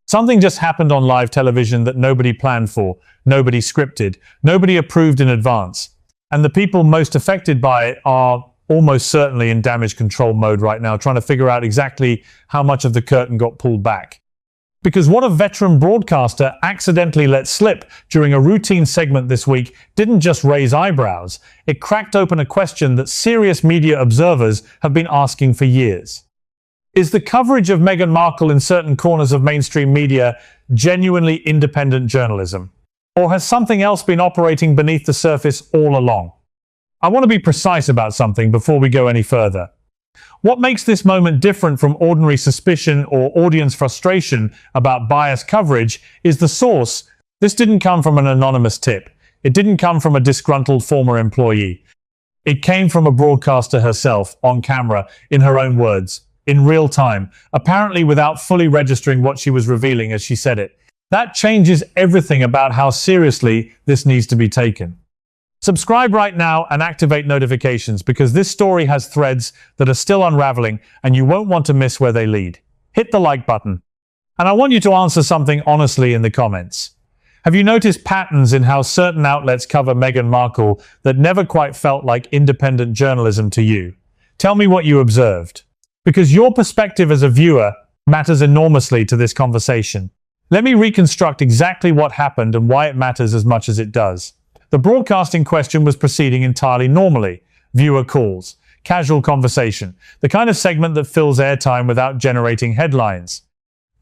Something just happened on live television that nobody planned for, nobody scripted, nobody approved in advance. And the people most affected by it are almost certainly in damage control mode right now, trying to figure out exactly how much of the curtain got pulled back. Because what a veteran broadcaster accidentally let slip during a routine segment this week didn't just raise eyebrows, it cracked open a question that serious media observers have been asking for years. Is the coverage of Meghan Markle in certain corners of mainstream media genuinely independent journalism? Or has something else been operating beneath the surface all along? I want to be precise about something before we go any further. What makes this moment different from ordinary suspicion or audience frustration about biased coverage is the source. This didn't come from an anonymous tip. It didn't come from a disgruntled former employee. It came from a broadcaster herself, on camera, in her own words, in real time, apparently without fully registering what she was revealing as she said it. That changes everything about how seriously this needs to be taken. Subscribe right now and activate notifications because this story has threads that are still unraveling and you won't want to miss where they lead. Hit the like button. And I want you to answer something honestly in the comments. Have you noticed patterns in how certain outlets cover Meghan Markle that never quite felt like independent journalism to you? Tell me what you observed. Because your perspective as a viewer matters enormously to this conversation. Let me reconstruct exactly what happened and why it matters as much as it does. The broadcast in question was proceeding entirely normally. Viewer calls, casual conversation, the kind of segment that fills airtime without generating headlines.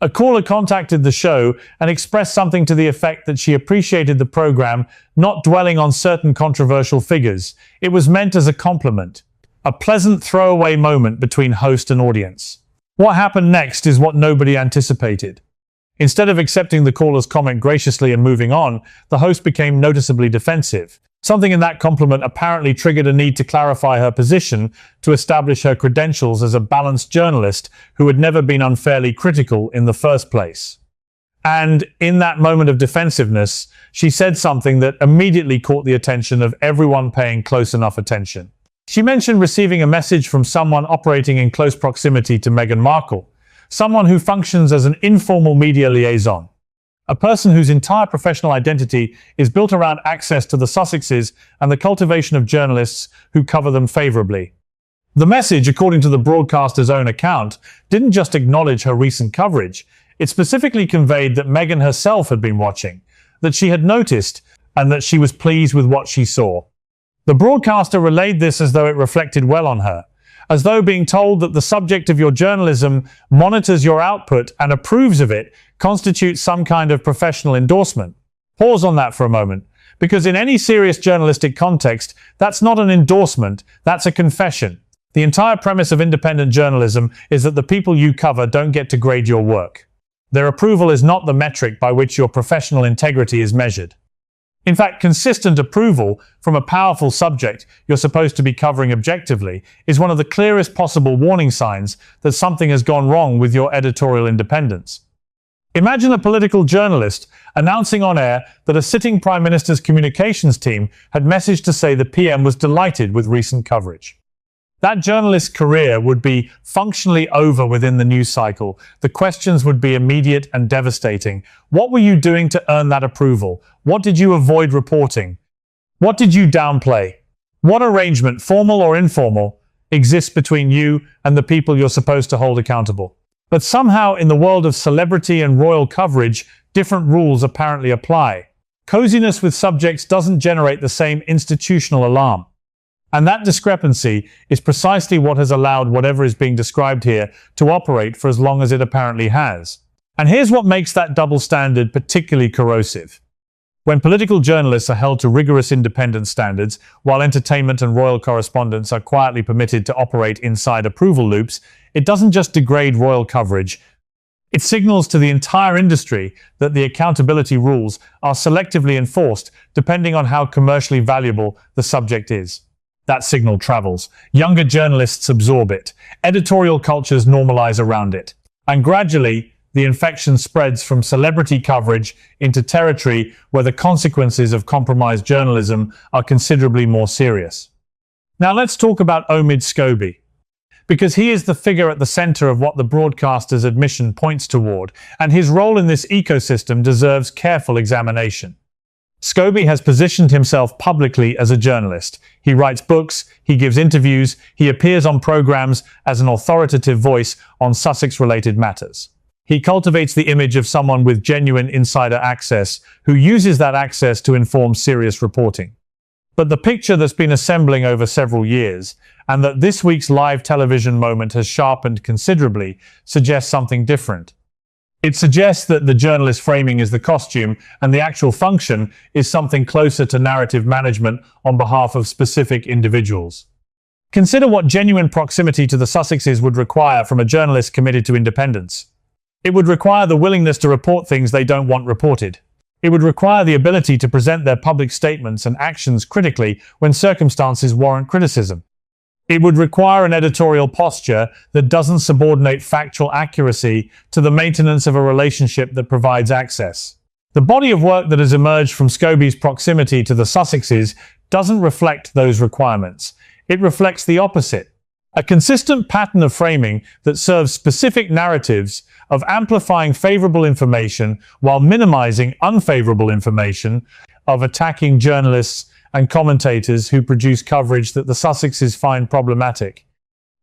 A caller contacted the show and expressed something to the effect that she appreciated the program, not dwelling on certain controversial figures. It was meant as a compliment. A pleasant throwaway moment between host and audience. What happened next is what nobody anticipated. Instead of accepting the caller's comment graciously and moving on, the host became noticeably defensive. Something in that compliment apparently triggered a need to clarify her position, to establish her credentials as a balanced journalist who had never been unfairly critical in the first place. And in that moment of defensiveness, she said something that immediately caught the attention of everyone paying close enough attention. She mentioned receiving a message from someone operating in close proximity to Meghan Markle. Someone who functions as an informal media liaison. A person whose entire professional identity is built around access to the Sussexes and the cultivation of journalists who cover them favorably. The message, according to the broadcaster's own account, didn't just acknowledge her recent coverage. It specifically conveyed that Meghan herself had been watching, that she had noticed, and that she was pleased with what she saw. The broadcaster relayed this as though it reflected well on her. As though being told that the subject of your journalism monitors your output and approves of it constitutes some kind of professional endorsement. Pause on that for a moment, because in any serious journalistic context, that's not an endorsement, that's a confession. The entire premise of independent journalism is that the people you cover don't get to grade your work. Their approval is not the metric by which your professional integrity is measured. In fact, consistent approval from a powerful subject you're supposed to be covering objectively is one of the clearest possible warning signs that something has gone wrong with your editorial independence. Imagine a political journalist announcing on air that a sitting Prime Minister's communications team had messaged to say the PM was delighted with recent coverage. That journalist's career would be functionally over within the news cycle. The questions would be immediate and devastating. What were you doing to earn that approval? What did you avoid reporting? What did you downplay? What arrangement, formal or informal, exists between you and the people you're supposed to hold accountable? But somehow, in the world of celebrity and royal coverage, different rules apparently apply. Coziness with subjects doesn't generate the same institutional alarm. And that discrepancy is precisely what has allowed whatever is being described here to operate for as long as it apparently has. And here's what makes that double standard particularly corrosive. When political journalists are held to rigorous independence standards, while entertainment and royal correspondents are quietly permitted to operate inside approval loops, it doesn't just degrade royal coverage. It signals to the entire industry that the accountability rules are selectively enforced depending on how commercially valuable the subject is. That signal travels. Younger journalists absorb it. Editorial cultures normalize around it. And gradually, the infection spreads from celebrity coverage into territory where the consequences of compromised journalism are considerably more serious. Now let's talk about Omid Scobie. because he is the figure at the center of what the broadcaster's admission points toward, and his role in this ecosystem deserves careful examination. Scobie has positioned himself publicly as a journalist. He writes books, he gives interviews, he appears on programs as an authoritative voice on Sussex-related matters. He cultivates the image of someone with genuine insider access, who uses that access to inform serious reporting. But the picture that's been assembling over several years, and that this week's live television moment has sharpened considerably, suggests something different. It suggests that the journalist framing is the costume, and the actual function is something closer to narrative management on behalf of specific individuals. Consider what genuine proximity to the Sussexes would require from a journalist committed to independence. It would require the willingness to report things they don't want reported. It would require the ability to present their public statements and actions critically when circumstances warrant criticism. It would require an editorial posture that doesn't subordinate factual accuracy to the maintenance of a relationship that provides access. The body of work that has emerged from Scobie's proximity to the Sussexes doesn't reflect those requirements. It reflects the opposite. A consistent pattern of framing that serves specific narratives of amplifying favorable information while minimizing unfavorable information, of attacking journalists and commentators who produce coverage that the Sussexes find problematic.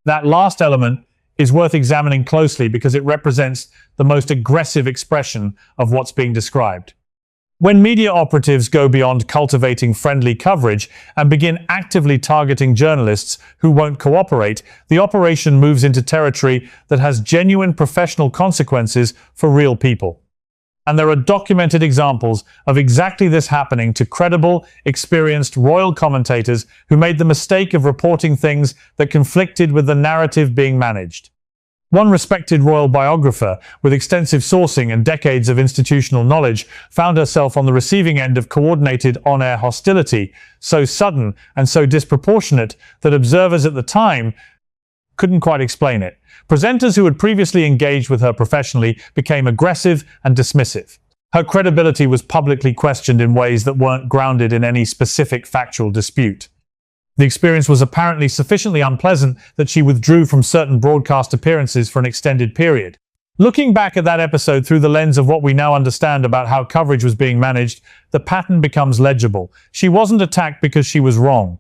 That last element is worth examining closely because it represents the most aggressive expression of what's being described. When media operatives go beyond cultivating friendly coverage and begin actively targeting journalists who won't cooperate, the operation moves into territory that has genuine professional consequences for real people. And there are documented examples of exactly this happening to credible, experienced royal commentators who made the mistake of reporting things that conflicted with the narrative being managed. One respected royal biographer, with extensive sourcing and decades of institutional knowledge, found herself on the receiving end of coordinated on-air hostility, so sudden and so disproportionate that observers at the time couldn't quite explain it. Presenters who had previously engaged with her professionally became aggressive and dismissive. Her credibility was publicly questioned in ways that weren't grounded in any specific factual dispute. The experience was apparently sufficiently unpleasant that she withdrew from certain broadcast appearances for an extended period. Looking back at that episode through the lens of what we now understand about how coverage was being managed, the pattern becomes legible. She wasn't attacked because she was wrong.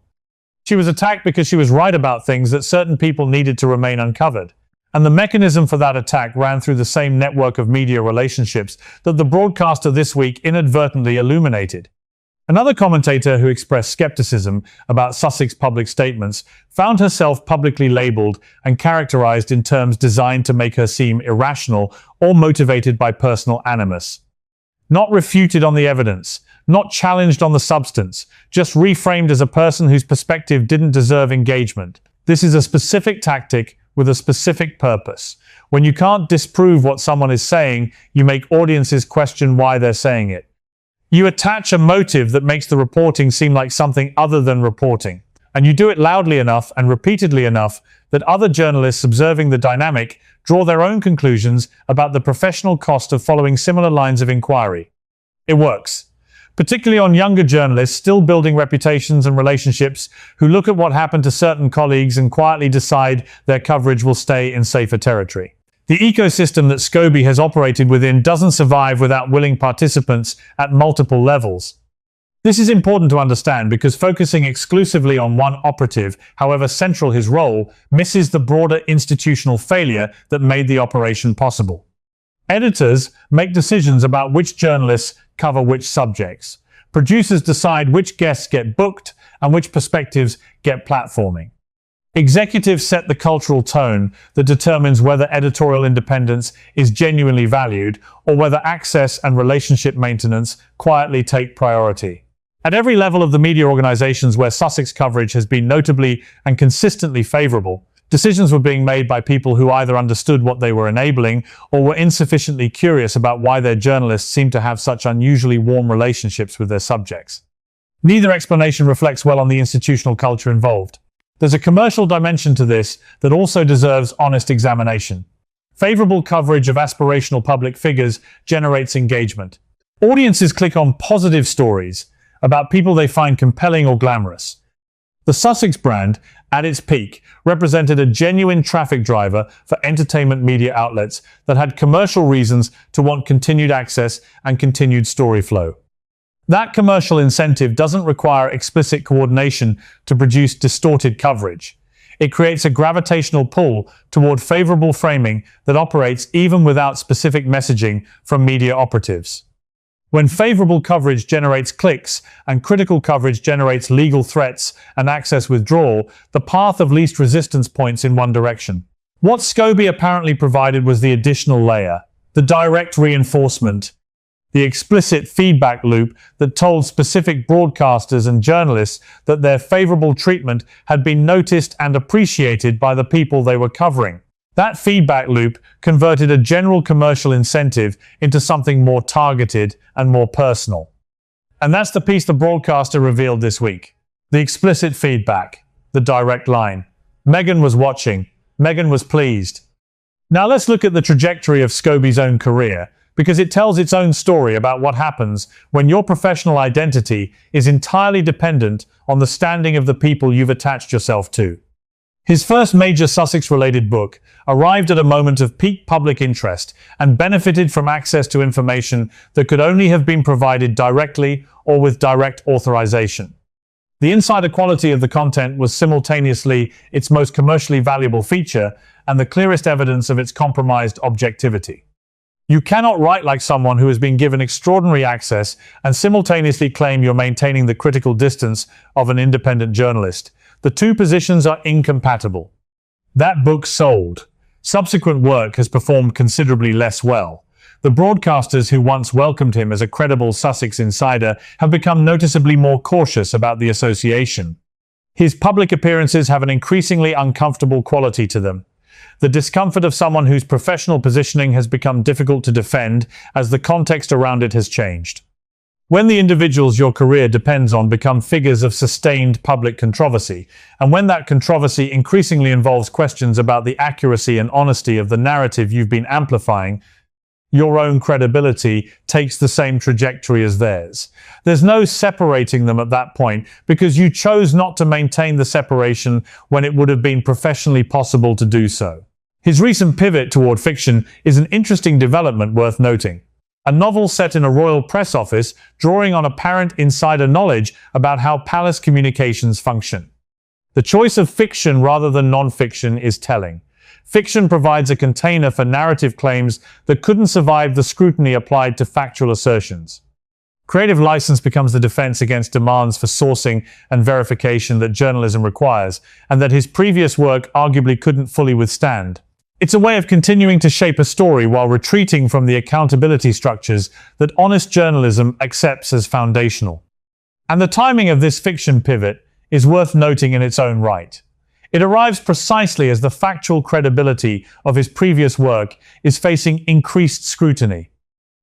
She was attacked because she was right about things that certain people needed to remain uncovered. And the mechanism for that attack ran through the same network of media relationships that the broadcaster this week inadvertently illuminated. Another commentator who expressed skepticism about Sussex public statements found herself publicly labeled and characterized in terms designed to make her seem irrational or motivated by personal animus. Not refuted on the evidence, not challenged on the substance, just reframed as a person whose perspective didn't deserve engagement. This is a specific tactic with a specific purpose. When you can't disprove what someone is saying, you make audiences question why they're saying it. You attach a motive that makes the reporting seem like something other than reporting. And you do it loudly enough and repeatedly enough that other journalists observing the dynamic draw their own conclusions about the professional cost of following similar lines of inquiry. It works. Particularly on younger journalists still building reputations and relationships who look at what happened to certain colleagues and quietly decide their coverage will stay in safer territory. The ecosystem that Scobie has operated within doesn't survive without willing participants at multiple levels. This is important to understand because focusing exclusively on one operative, however central his role, misses the broader institutional failure that made the operation possible. Editors make decisions about which journalists cover which subjects. Producers decide which guests get booked and which perspectives get platforming. Executives set the cultural tone that determines whether editorial independence is genuinely valued or whether access and relationship maintenance quietly take priority. At every level of the media organizations where Sussex coverage has been notably and consistently favorable, decisions were being made by people who either understood what they were enabling or were insufficiently curious about why their journalists seemed to have such unusually warm relationships with their subjects. Neither explanation reflects well on the institutional culture involved. There's a commercial dimension to this that also deserves honest examination. Favorable coverage of aspirational public figures generates engagement. Audiences click on positive stories about people they find compelling or glamorous. The Sussex brand, at its peak, represented a genuine traffic driver for entertainment media outlets that had commercial reasons to want continued access and continued story flow. That commercial incentive doesn't require explicit coordination to produce distorted coverage. It creates a gravitational pull toward favorable framing that operates even without specific messaging from media operatives. When favorable coverage generates clicks and critical coverage generates legal threats and access withdrawal, the path of least resistance points in one direction. What Scobie apparently provided was the additional layer, the direct reinforcement, the explicit feedback loop that told specific broadcasters and journalists that their favorable treatment had been noticed and appreciated by the people they were covering. That feedback loop converted a general commercial incentive into something more targeted and more personal. And that's the piece the broadcaster revealed this week. The explicit feedback, the direct line. Meghan was watching. Meghan was pleased. Now let's look at the trajectory of Scobie's own career, because it tells its own story about what happens when your professional identity is entirely dependent on the standing of the people you've attached yourself to. His first major Sussex-related book arrived at a moment of peak public interest and benefited from access to information that could only have been provided directly or with direct authorization. The insider quality of the content was simultaneously its most commercially valuable feature and the clearest evidence of its compromised objectivity. You cannot write like someone who has been given extraordinary access and simultaneously claim you're maintaining the critical distance of an independent journalist. The two positions are incompatible. That book sold. Subsequent work has performed considerably less well. The broadcasters who once welcomed him as a credible Sussex insider have become noticeably more cautious about the association. His public appearances have an increasingly uncomfortable quality to them. The discomfort of someone whose professional positioning has become difficult to defend as the context around it has changed. When the individuals your career depends on become figures of sustained public controversy, and when that controversy increasingly involves questions about the accuracy and honesty of the narrative you've been amplifying, your own credibility takes the same trajectory as theirs. There's no separating them at that point because you chose not to maintain the separation when it would have been professionally possible to do so. His recent pivot toward fiction is an interesting development worth noting. A novel set in a royal press office, drawing on apparent insider knowledge about how palace communications function. The choice of fiction rather than non-fiction is telling. Fiction provides a container for narrative claims that couldn't survive the scrutiny applied to factual assertions. Creative license becomes the defense against demands for sourcing and verification that journalism requires, and that his previous work arguably couldn't fully withstand. It's a way of continuing to shape a story while retreating from the accountability structures that honest journalism accepts as foundational. And the timing of this fiction pivot is worth noting in its own right. It arrives precisely as the factual credibility of his previous work is facing increased scrutiny.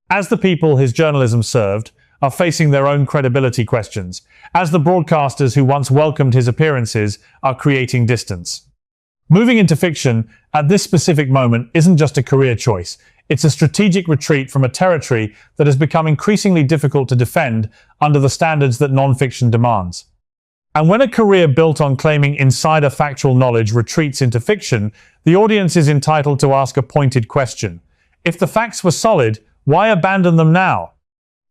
As the people his journalism served are facing their own credibility questions, as the broadcasters who once welcomed his appearances are creating distance. Moving into fiction at this specific moment isn't just a career choice. It's a strategic retreat from a territory that has become increasingly difficult to defend under the standards that non-fiction demands. And when a career built on claiming insider factual knowledge retreats into fiction, the audience is entitled to ask a pointed question. If the facts were solid, why abandon them now?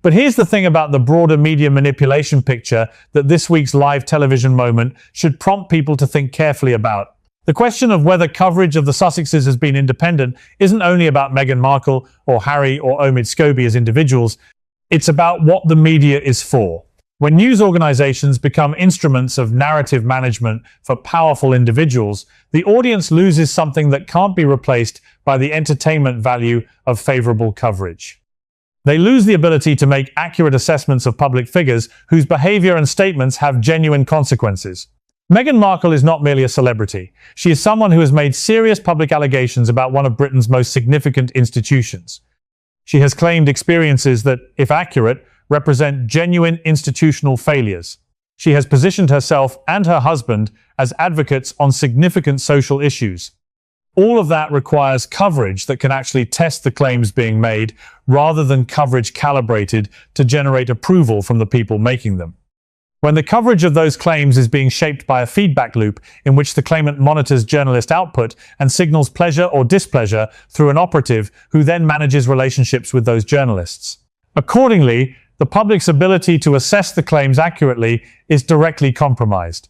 But here's the thing about the broader media manipulation picture that this week's live television moment should prompt people to think carefully about. The question of whether coverage of the Sussexes has been independent isn't only about Meghan Markle or Harry or Omid Scobie as individuals, it's about what the media is for. When news organizations become instruments of narrative management for powerful individuals, the audience loses something that can't be replaced by the entertainment value of favorable coverage. They lose the ability to make accurate assessments of public figures whose behavior and statements have genuine consequences. Meghan Markle is not merely a celebrity. She is someone who has made serious public allegations about one of Britain's most significant institutions. She has claimed experiences that, if accurate, represent genuine institutional failures. She has positioned herself and her husband as advocates on significant social issues. All of that requires coverage that can actually test the claims being made, rather than coverage calibrated to generate approval from the people making them. When the coverage of those claims is being shaped by a feedback loop in which the claimant monitors journalist output and signals pleasure or displeasure through an operative who then manages relationships with those journalists. Accordingly, the public's ability to assess the claims accurately is directly compromised.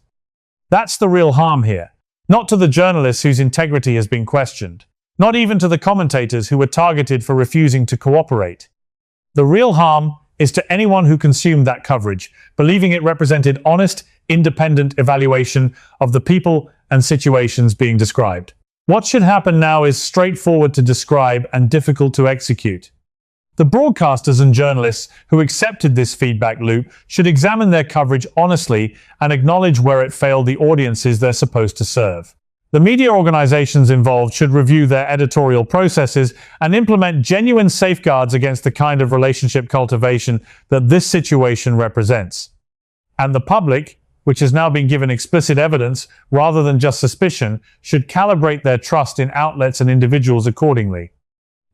That's the real harm here. Not to the journalists whose integrity has been questioned. Not even to the commentators who were targeted for refusing to cooperate. The real harm is to anyone who consumed that coverage, believing it represented honest, independent evaluation of the people and situations being described. What should happen now is straightforward to describe and difficult to execute. The broadcasters and journalists who accepted this feedback loop should examine their coverage honestly and acknowledge where it failed the audiences they're supposed to serve. The media organizations involved should review their editorial processes and implement genuine safeguards against the kind of relationship cultivation that this situation represents. And the public, which has now been given explicit evidence rather than just suspicion, should calibrate their trust in outlets and individuals accordingly.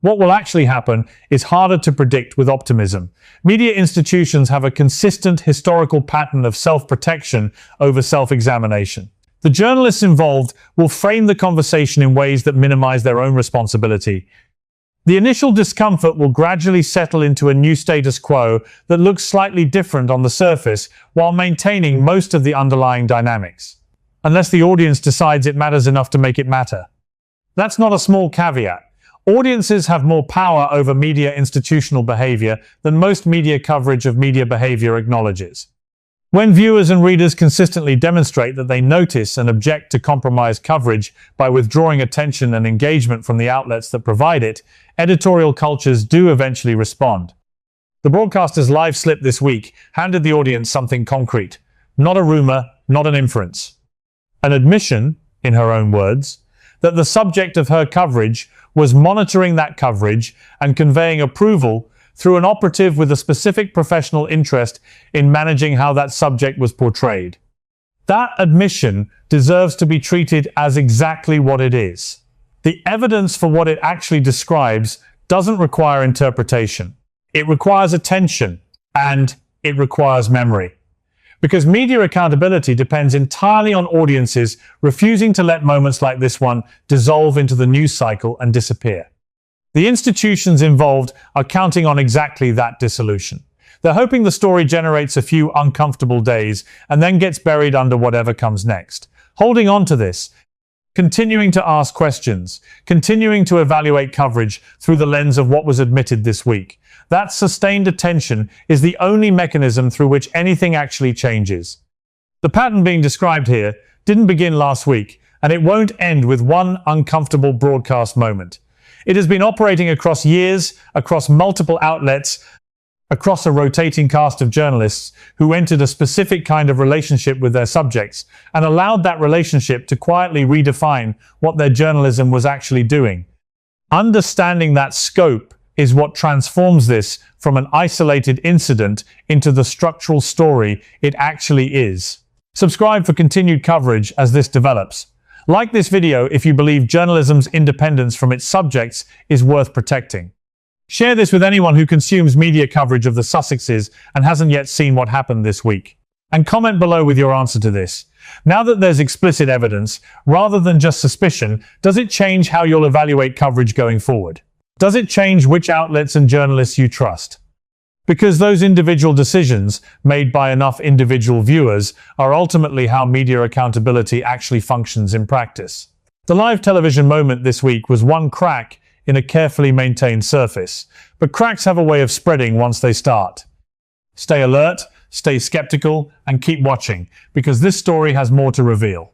What will actually happen is harder to predict with optimism. Media institutions have a consistent historical pattern of self-protection over self-examination. The journalists involved will frame the conversation in ways that minimize their own responsibility. The initial discomfort will gradually settle into a new status quo that looks slightly different on the surface while maintaining most of the underlying dynamics. Unless the audience decides it matters enough to make it matter. That's not a small caveat. Audiences have more power over media institutional behavior than most media coverage of media behavior acknowledges. When viewers and readers consistently demonstrate that they notice and object to compromised coverage by withdrawing attention and engagement from the outlets that provide it, editorial cultures do eventually respond. The broadcaster's live slip this week handed the audience something concrete. Not a rumor, not an inference. An admission, in her own words, that the subject of her coverage was monitoring that coverage and conveying approval through an operative with a specific professional interest in managing how that subject was portrayed. That admission deserves to be treated as exactly what it is. The evidence for what it actually describes doesn't require interpretation. It requires attention, and it requires memory. Because media accountability depends entirely on audiences refusing to let moments like this one dissolve into the news cycle and disappear. The institutions involved are counting on exactly that dissolution. They're hoping the story generates a few uncomfortable days and then gets buried under whatever comes next. Holding on to this, continuing to ask questions, continuing to evaluate coverage through the lens of what was admitted this week. That sustained attention is the only mechanism through which anything actually changes. The pattern being described here didn't begin last week, and it won't end with one uncomfortable broadcast moment. It has been operating across years, across multiple outlets, across a rotating cast of journalists who entered a specific kind of relationship with their subjects and allowed that relationship to quietly redefine what their journalism was actually doing. Understanding that scope is what transforms this from an isolated incident into the structural story it actually is. Subscribe for continued coverage as this develops. Like this video if you believe journalism's independence from its subjects is worth protecting. Share this with anyone who consumes media coverage of the Sussexes and hasn't yet seen what happened this week. And comment below with your answer to this. Now that there's explicit evidence, rather than just suspicion, does it change how you'll evaluate coverage going forward? Does it change which outlets and journalists you trust? Because those individual decisions, made by enough individual viewers, are ultimately how media accountability actually functions in practice. The live television moment this week was one crack in a carefully maintained surface, but cracks have a way of spreading once they start. Stay alert, stay skeptical, and keep watching, because this story has more to reveal.